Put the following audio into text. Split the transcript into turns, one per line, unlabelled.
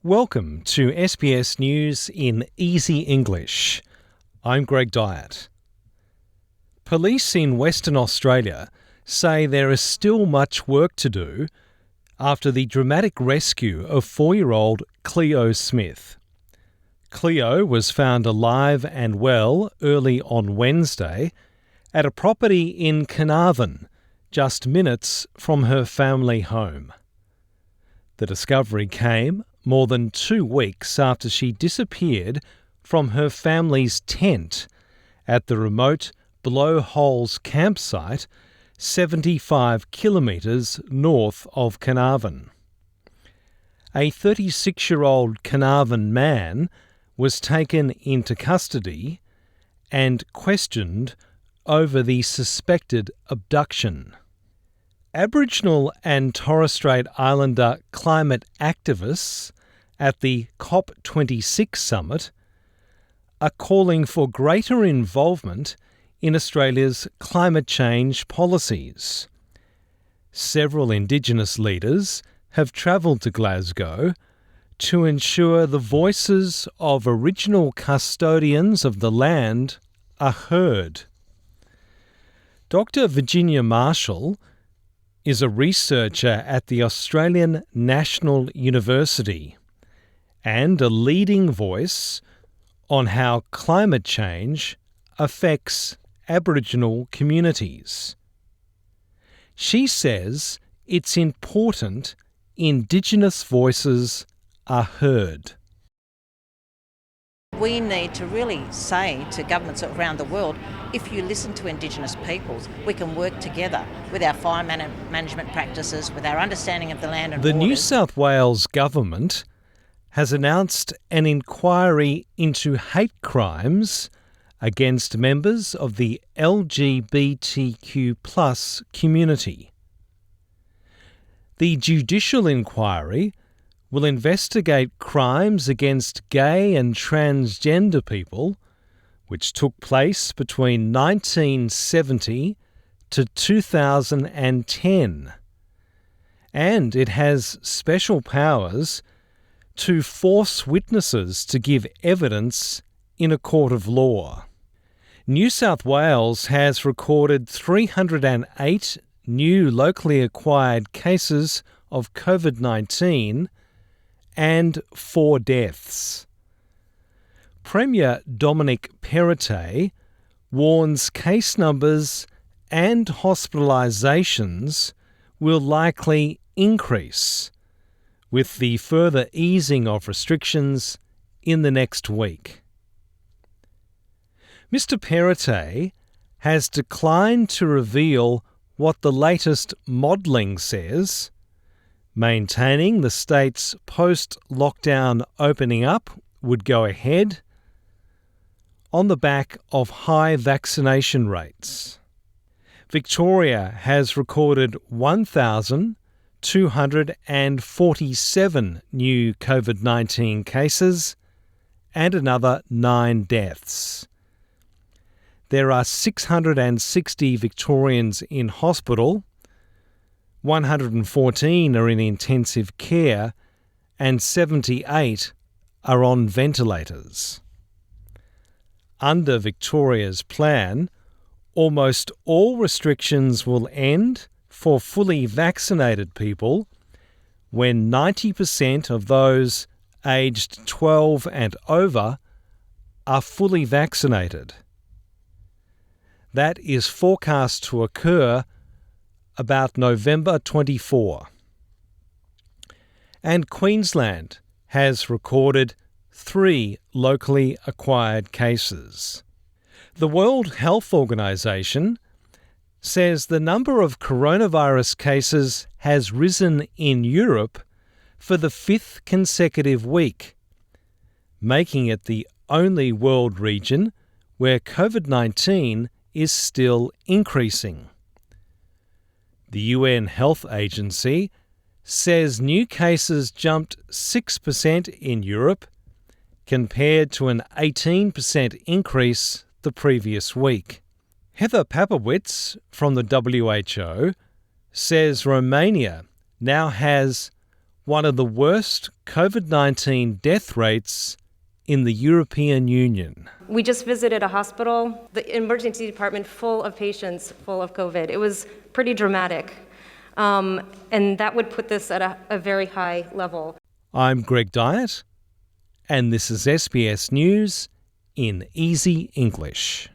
Welcome to SBS News in Easy English. I'm Greg Dyatt. Police in Western Australia say there is still much work to do after the dramatic rescue of 4-year-old Cleo Smith. Cleo was found alive and well early on Wednesday at a property in Carnarvon, just minutes from her family home. The discovery came more than 2 weeks after she disappeared from her family's tent at the remote Blowholes campsite 75 kilometres north of Carnarvon. A 36-year-old Carnarvon man was taken into custody and questioned over the suspected abduction. Aboriginal and Torres Strait Islander climate activists at the COP26 summit are calling for greater involvement in Australia's climate change policies. Several Indigenous leaders have travelled to Glasgow to ensure the voices of original custodians of the land are heard. Dr. Virginia Marshall is a researcher at the Australian National University and a leading voice on how climate change affects Aboriginal communities. She says it's important Indigenous voices are heard.
We need to really say to governments around the world, if you listen to Indigenous peoples, we can work together with our fire management practices, with our understanding of the land and
The
waters.
New South Wales government has announced an inquiry into hate crimes against members of the LGBTQ+ community. The judicial inquiry will investigate crimes against gay and transgender people which took place between 1970 to 2010. And it has special powers to force witnesses to give evidence in a court of law. New South Wales has recorded 308 new locally acquired cases of COVID-19 and 4 deaths. Premier Dominic Perrottet warns case numbers and hospitalisations will likely increase with the further easing of restrictions in the next week. Mr. Perrottet has declined to reveal what the latest modelling says, maintaining the state's post-lockdown opening up would go ahead on the back of high vaccination rates. Victoria has recorded 1,247 new COVID-19 cases and another 9 deaths. There are 660 Victorians in hospital, 114 are in intensive care, and 78 are on ventilators. Under Victoria's plan, almost all restrictions will end for fully vaccinated people when 90% of those aged 12 and over are fully vaccinated. That is forecast to occur about November 24. And Queensland has recorded 3 locally acquired cases. The World Health Organization says the number of coronavirus cases has risen in Europe for the 5th consecutive week, making it the only world region where COVID-19 is still increasing. The UN Health Agency says new cases jumped 6% in Europe compared to an 18% increase the previous week. Heather Papowitz from the WHO says Romania now has one of the worst COVID-19 death rates in the European Union.
We just visited a hospital, the emergency department full of patients full of COVID. It was pretty dramatic. And that would put this at a very high level.
I'm Greg Diet, and this is SBS News in Easy English.